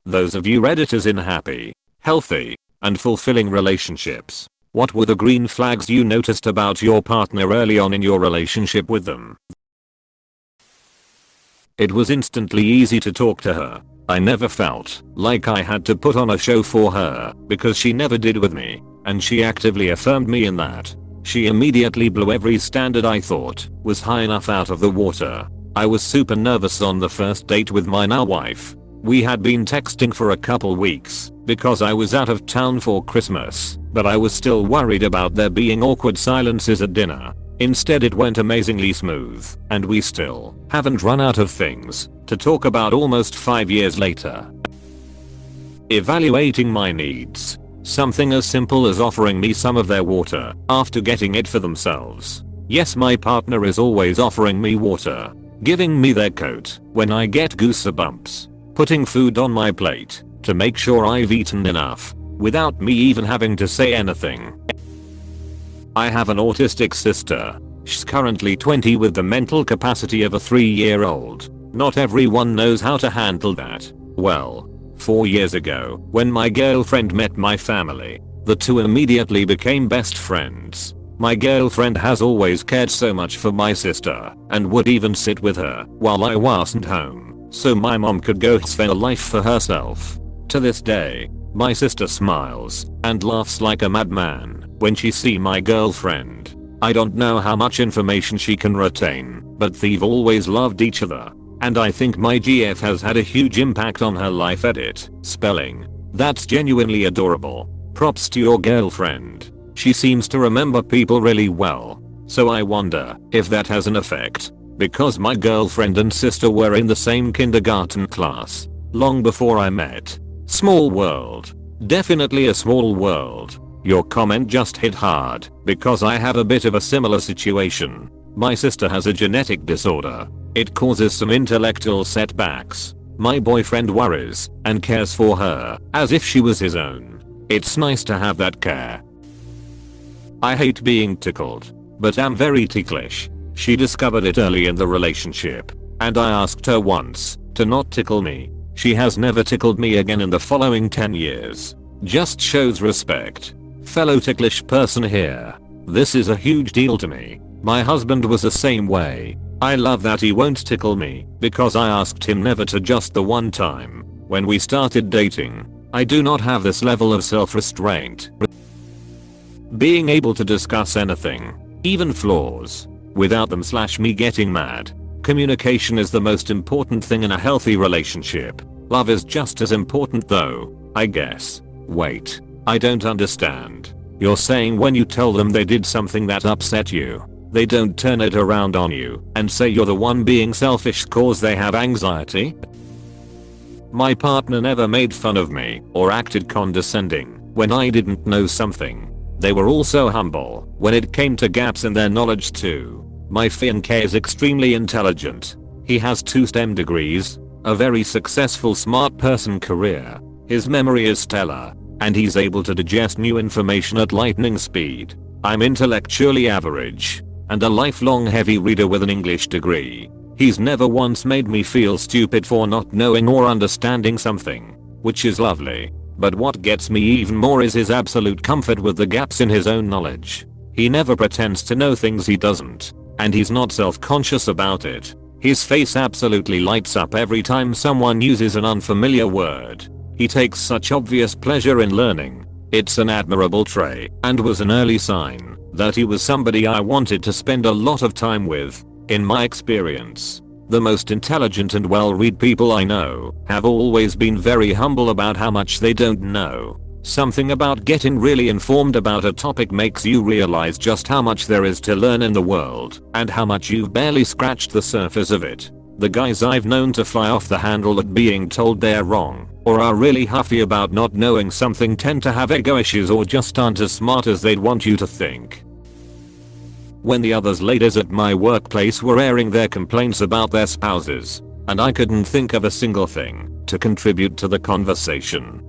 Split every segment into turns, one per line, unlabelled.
Those of you Redditors in happy, healthy, and fulfilling relationships, what were the green flags you noticed about your partner early on in your relationship with them? It was instantly easy to talk to her. I never felt like I had to put on a show for her because she never did with me, and she actively affirmed me in that. She immediately blew every standard I thought was high enough out of the water. I was super nervous on the first date with my now wife. We had been texting for a couple weeks because I was out of town for Christmas, but I was still worried about there being awkward silences at dinner. Instead it went amazingly smooth, and we still haven't run out of things to talk about almost 5 years later. Evaluating my needs. Something as simple as offering me some of their water after getting it for themselves. Yes, my partner is always offering me water, giving me their coat when I get goosebumps, putting food on my plate to make sure I've eaten enough without me even having to say anything. I have an autistic sister. She's currently 20 with the mental capacity of a 3-year-old. Not everyone knows how to handle that. Well, 4 years ago, when my girlfriend met my family, the two immediately became best friends. My girlfriend has always cared so much for my sister and would even sit with her while I wasn't home, so my mom could go spend a life for herself. To this day, my sister smiles and laughs like a madman when she sees my girlfriend. I don't know how much information she can retain, but they've always loved each other. And I think my GF has had a huge impact on her life. Edit. Spelling. That's genuinely adorable. Props to your girlfriend. She seems to remember people really well. So I wonder if that has an effect. Because my girlfriend and sister were in the same kindergarten class long before I met. Small world. Definitely a small world. Your comment just hit hard because I have a bit of a similar situation. My sister has a genetic disorder. It causes some intellectual setbacks. My boyfriend worries and cares for her as if she was his own. It's nice to have that care. I hate being tickled, but am very ticklish. She discovered it early in the relationship, and I asked her once to not tickle me. She has never tickled me again in the following 10 years. Just shows respect. Fellow ticklish person here. This is a huge deal to me. My husband was the same way. I love that he won't tickle me because I asked him never to just the one time. When we started dating, I do not have this level of self-restraint. Being able to discuss anything, even flaws, without them/me getting mad. Communication is the most important thing in a healthy relationship. Love is just as important though, I guess. Wait. I don't understand. You're saying when you tell them they did something that upset you, they don't turn it around on you and say you're the one being selfish cause they have anxiety? My partner never made fun of me or acted condescending when I didn't know something. They were also humble when it came to gaps in their knowledge too. My fiancé is extremely intelligent. He has 2 STEM degrees, a very successful smart person career. His memory is stellar, and he's able to digest new information at lightning speed. I'm intellectually average and a lifelong heavy reader with an English degree. He's never once made me feel stupid for not knowing or understanding something, which is lovely. But what gets me even more is his absolute comfort with the gaps in his own knowledge. He never pretends to know things he doesn't, and he's not self-conscious about it. His face absolutely lights up every time someone uses an unfamiliar word. He takes such obvious pleasure in learning. It's an admirable trait and was an early sign that he was somebody I wanted to spend a lot of time with. In my experience, the most intelligent and well-read people I know have always been very humble about how much they don't know. Something about getting really informed about a topic makes you realize just how much there is to learn in the world and how much you've barely scratched the surface of it. The guys I've known to fly off the handle at being told they're wrong or are really huffy about not knowing something tend to have ego issues or just aren't as smart as they'd want you to think. When the others ladies at my workplace were airing their complaints about their spouses, and I couldn't think of a single thing to contribute to the conversation.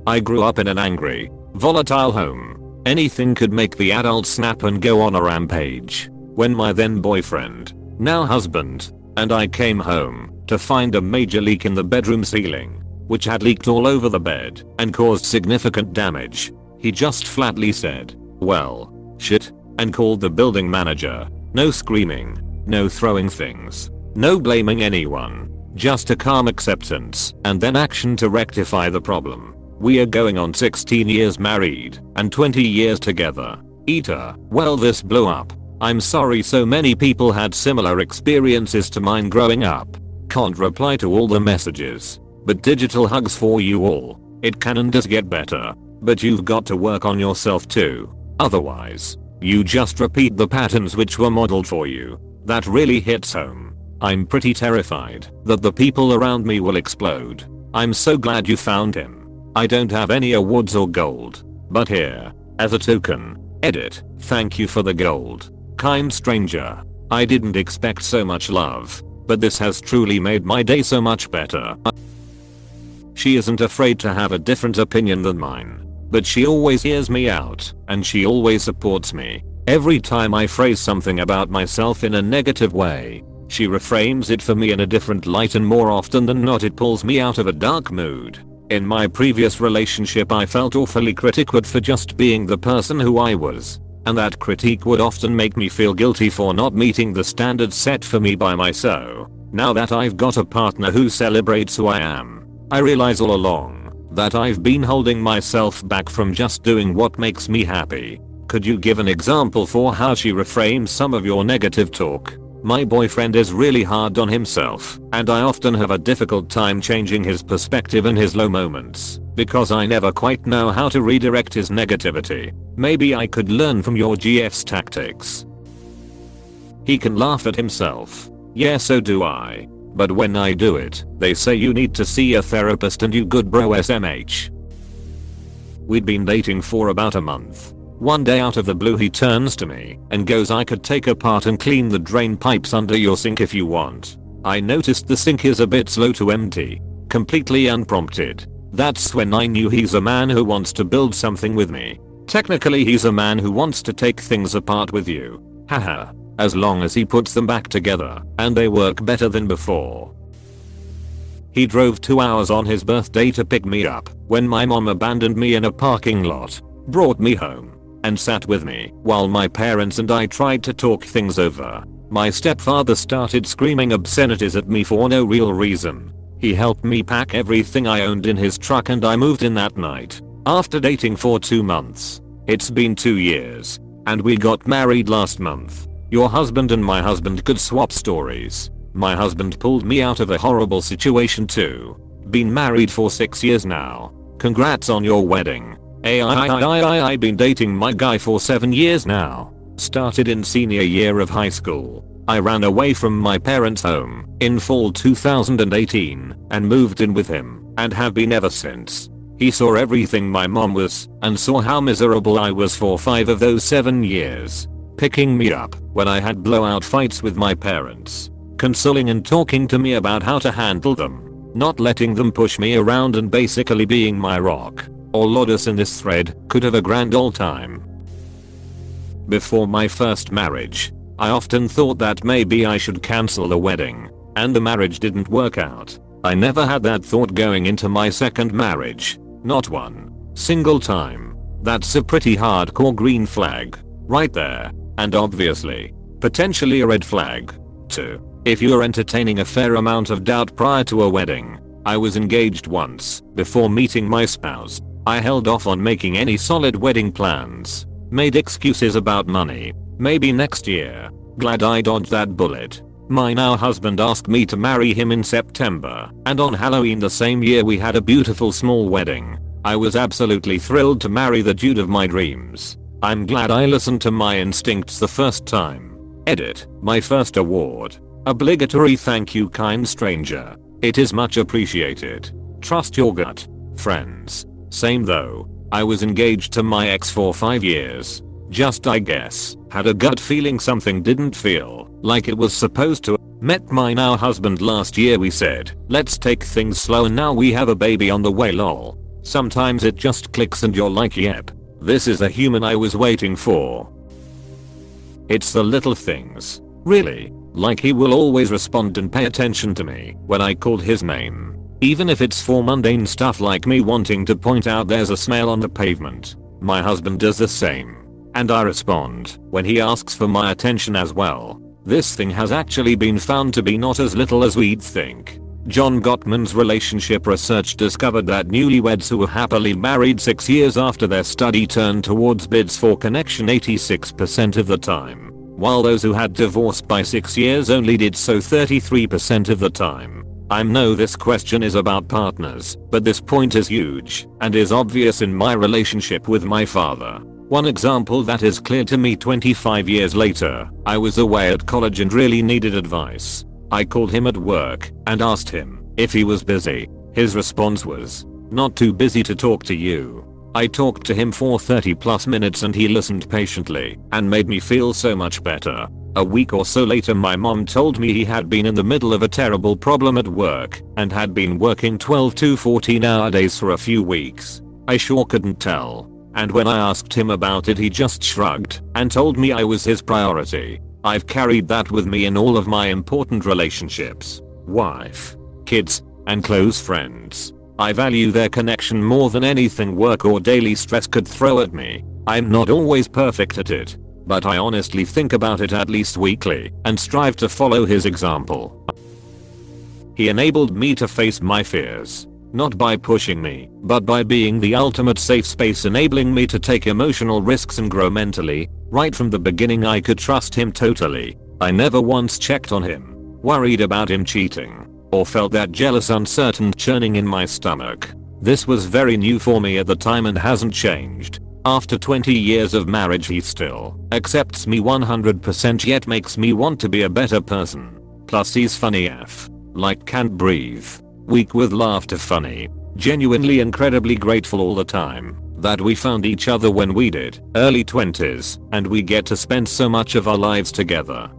I grew up in an angry, volatile home. Anything could make the adult snap and go on a rampage. When my then boyfriend, now husband, and I came home to find a major leak in the bedroom ceiling, which had leaked all over the bed and caused significant damage. He just flatly said, "Well, shit," and called the building manager. No screaming, no throwing things, no blaming anyone, just a calm acceptance and then action to rectify the problem. We are going on 16 years married and 20 years together. Eater, well, this blew up. I'm sorry so many people had similar experiences to mine growing up. Can't reply to all the messages, but digital hugs for you all. It can and does get better, but you've got to work on yourself too. Otherwise, you just repeat the patterns which were modeled for you. That really hits home. I'm pretty terrified that the people around me will explode. I'm so glad you found him. I don't have any awards or gold, but here, as a token, edit, thank you for the gold. Kind stranger. I didn't expect so much love, but this has truly made my day so much better. She isn't afraid to have a different opinion than mine, but she always hears me out and she always supports me. Every time I phrase something about myself in a negative way, she reframes it for me in a different light, and more often than not it pulls me out of a dark mood. In my previous relationship I felt awfully critiqued for just being the person who I was, and that critique would often make me feel guilty for not meeting the standards set for me by myself. Now that I've got a partner who celebrates who I am, I realize all along that I've been holding myself back from just doing what makes me happy. Could you give an example for how she reframes some of your negative talk? My boyfriend is really hard on himself, and I often have a difficult time changing his perspective in his low moments, because I never quite know how to redirect his negativity. Maybe I could learn from your GF's tactics. He can laugh at himself. Yeah, so do I. But when I do it, they say you need to see a therapist and you good bro SMH. We'd been dating for about a month. One day out of the blue he turns to me and goes, "I could take apart and clean the drain pipes under your sink if you want." I noticed the sink is a bit slow to empty. Completely unprompted. That's when I knew he's a man who wants to build something with me. Technically he's a man who wants to take things apart with you. Haha. As long as he puts them back together and they work better than before. He drove 2 hours on his birthday to pick me up when my mom abandoned me in a parking lot, brought me home, and sat with me while my parents and I tried to talk things over. My stepfather started screaming obscenities at me for no real reason. He helped me pack everything I owned in his truck and I moved in that night. After dating for 2 months. It's been 2 years. And we got married last month. Your husband and my husband could swap stories. My husband pulled me out of a horrible situation too. Been married for 6 years now. Congrats on your wedding. I've been dating my guy for 7 years now. Started in senior year of high school. I ran away from my parents' home in fall 2018 and moved in with him and have been ever since. He saw everything my mom was and saw how miserable I was for 5 of those 7 years. Picking me up when I had blowout fights with my parents. Consoling and talking to me about how to handle them. Not letting them push me around and basically being my rock. All Lotus in this thread could have a grand old time. Before my first marriage, I often thought that maybe I should cancel the wedding, and the marriage didn't work out. I never had that thought going into my second marriage. Not one single time. That's a pretty hardcore green flag right there, and obviously, potentially a red flag too. If you're entertaining a fair amount of doubt prior to a wedding. I was engaged once before meeting my spouse. I held off on making any solid wedding plans. Made excuses about money. Maybe next year. Glad I dodged that bullet. My now husband asked me to marry him in September, and on Halloween the same year we had a beautiful small wedding. I was absolutely thrilled to marry the dude of my dreams. I'm glad I listened to my instincts the first time. Edit. My first award. Obligatory thank you, kind stranger. It is much appreciated. Trust your gut. Friends. Same though. I was engaged to my ex for 5 years. Just I guess, had a gut feeling something didn't feel like it was supposed to. Met my now husband last year, we said, let's take things slow, and now we have a baby on the way, lol. Sometimes it just clicks and you're like, yep, this is the human I was waiting for. It's the little things. Really. Like he will always respond and pay attention to me when I called his name. even if it's for mundane stuff like me wanting to point out there's a smell on the pavement. My husband does the same. And I respond when he asks for my attention as well. This thing has actually been found to be not as little as we'd think. John Gottman's relationship research discovered that newlyweds who were happily married 6 years after their study turned towards bids for connection 86% of the time, while those who had divorced by 6 years only did so 33% of the time. I know this question is about partners, but this point is huge and is obvious in my relationship with my father. One example that is clear to me 25 years later, I was away at college and really needed advice. I called him at work and asked him if he was busy. His response was, "Not too busy to talk to you." I talked to him for 30+ minutes and he listened patiently and made me feel so much better. A week or so later my mom told me he had been in the middle of a terrible problem at work and had been working 12 to 14-hour days for a few weeks. I sure couldn't tell. And when I asked him about it he just shrugged and told me I was his priority. I've carried that with me in all of my important relationships. Wife, kids, and close friends. I value their connection more than anything work or daily stress could throw at me. I'm not always perfect at it, but I honestly think about it at least weekly and strive to follow his example. He enabled me to face my fears. Not by pushing me, but by being the ultimate safe space, enabling me to take emotional risks and grow mentally. Right from the beginning I could trust him totally. I never once checked on him, worried about him cheating, or felt that jealous uncertain churning in my stomach. This was very new for me at the time and hasn't changed. After 20 years of marriage he still accepts me 100% yet makes me want to be a better person. Plus he's funny AF. Like can't breathe. Weak with laughter funny. Genuinely incredibly grateful all the time that we found each other when we did. Early 20s and we get to spend so much of our lives together.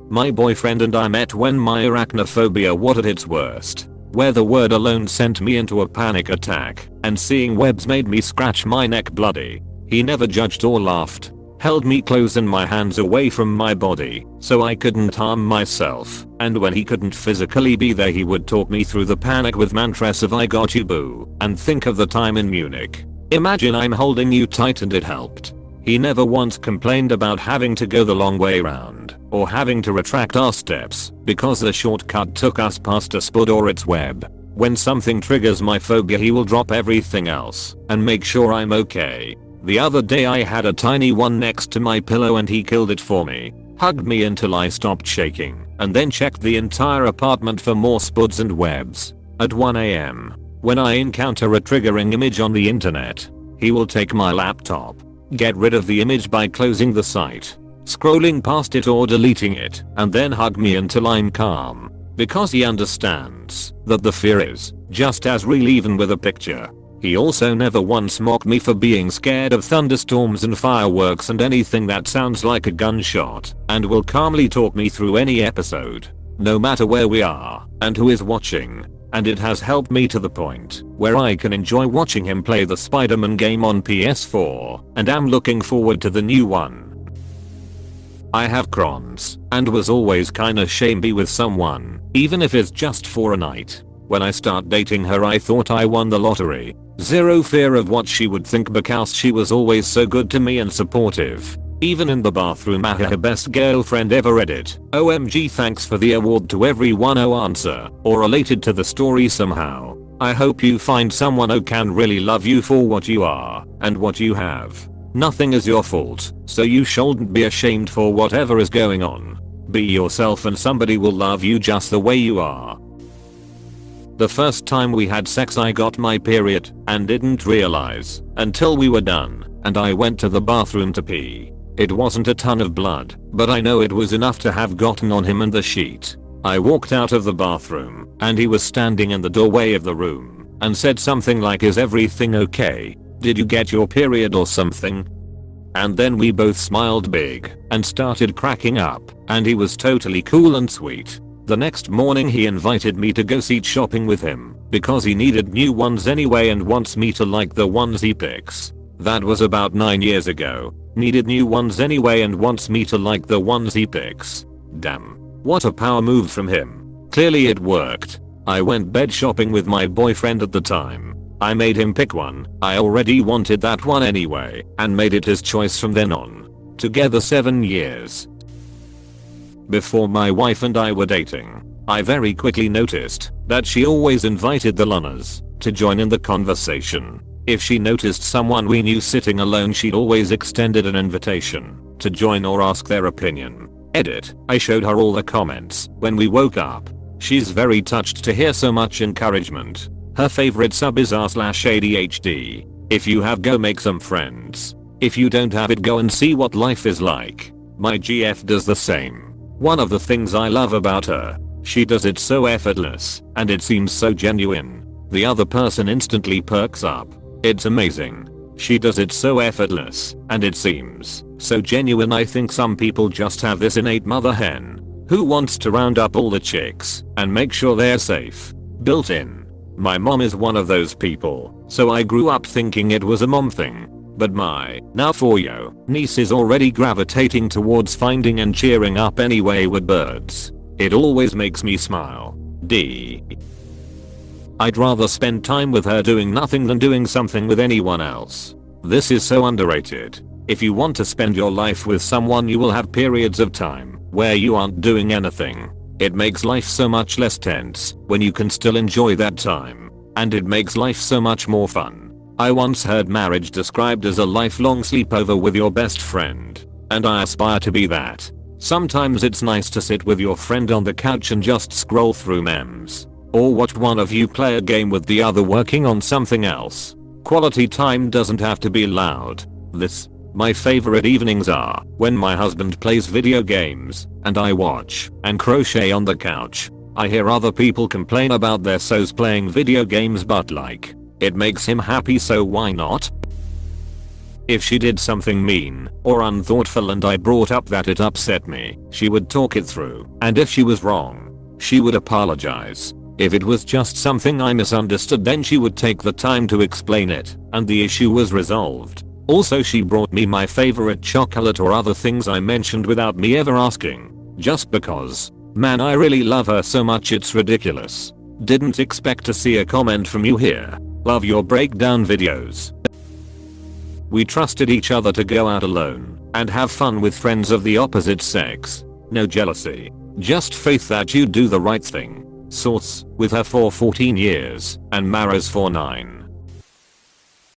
My boyfriend and I met when my arachnophobia was at its worst, where the word alone sent me into a panic attack and seeing webs made me scratch my neck bloody. He never judged or laughed, held me close and my hands away from my body so I couldn't harm myself, and when he couldn't physically be there he would talk me through the panic with mantras of "I got you boo," and think of the time in Munich. Imagine I'm holding you tight and it helped. He never once complained about having to go the long way round or having to retract our steps because the shortcut took us past a spud or its web. When something triggers my phobia he will drop everything else and make sure I'm okay. The other day I had a tiny one next to my pillow and he killed it for me. Hugged me until I stopped shaking and then checked the entire apartment for more spuds and webs. At 1 AM, when I encounter a triggering image on the internet, he will take my laptop, get rid of the image by closing the site, scrolling past it or deleting it, and then hug me until I'm calm. Because he understands that the fear is just as real even with a picture. He also never once mocked me for being scared of thunderstorms and fireworks and anything that sounds like a gunshot, and will calmly talk me through any episode, no matter where we are and who is watching. And it has helped me to the point where I can enjoy watching him play the Spider-Man game on PS4 and am looking forward to the new one. I have Crohn's and was always kinda shamey with someone, even if it's just for a night. When I start dating her I thought I won the lottery. Zero fear of what she would think because she was always so good to me and supportive. Even in the bathroom her best girlfriend ever Reddit. OMG thanks for the award to everyone who answer or related to the story somehow. I hope you find someone who can really love you for what you are and what you have. Nothing is your fault, so you shouldn't be ashamed for whatever is going on. Be yourself and somebody will love you just the way you are. The first time we had sex I got my period and didn't realize until we were done and I went to the bathroom to pee. It wasn't a ton of blood, but I know it was enough to have gotten on him and the sheet. I walked out of the bathroom and he was standing in the doorway of the room and said something like, "Is everything okay? Did you get your period or something?" And then we both smiled big and started cracking up and he was totally cool and sweet. The next morning he invited me to go seat shopping with him because he needed new ones anyway and wants me to like the ones he picks. That was about 9 years ago. Needed new ones anyway and wants me to like the ones he picks. Damn. What a power move from him. Clearly it worked. I went bed shopping with my boyfriend at the time. I made him pick one. I already wanted that one anyway and made it his choice from then on. Together 7 years. Before my wife and I were dating, I very quickly noticed that she always invited the loners to join in the conversation. If she noticed someone we knew sitting alone, she'd always extended an invitation to join or ask their opinion. Edit. I showed her all the comments when we woke up. She's very touched to hear so much encouragement. Her favorite sub is r/ADHD. If you have, go make some friends. If you don't have it, go and see what life is like. My GF does the same. One of the things I love about her, she does it so effortless and it seems so genuine. The other person instantly perks up. It's amazing. She does it so effortless and it seems so genuine. I think some people just have this innate mother hen who wants to round up all the chicks and make sure they're safe. Built in. My mom is one of those people, so I grew up thinking it was a mom thing. But my now 4-year niece is already gravitating towards finding and cheering up any wayward birds. It always makes me smile. D. I'd rather spend time with her doing nothing than doing something with anyone else. This is so underrated. If you want to spend your life with someone, you will have periods of time where you aren't doing anything. It makes life so much less tense when you can still enjoy that time. And it makes life so much more fun. I once heard marriage described as a lifelong sleepover with your best friend. And I aspire to be that. Sometimes it's nice to sit with your friend on the couch and just scroll through memes. Or watch one of you play a game with the other working on something else. Quality time doesn't have to be loud. My favorite evenings are when my husband plays video games and I watch and crochet on the couch. I hear other people complain about their so's playing video games, but it makes him happy, so why not? If she did something mean or unthoughtful and I brought up that it upset me, she would talk it through, and if she was wrong, she would apologize. If it was just something I misunderstood, then she would take the time to explain it, and the issue was resolved. Also, she brought me my favorite chocolate or other things I mentioned without me ever asking. Just because. Man, I really love her so much it's ridiculous. Didn't expect to see a comment from you here. Love your breakdown videos. We trusted each other to go out alone and have fun with friends of the opposite sex. No jealousy. Just faith that you'd do the right thing. Source, with her for 14 years and Mara's for 9.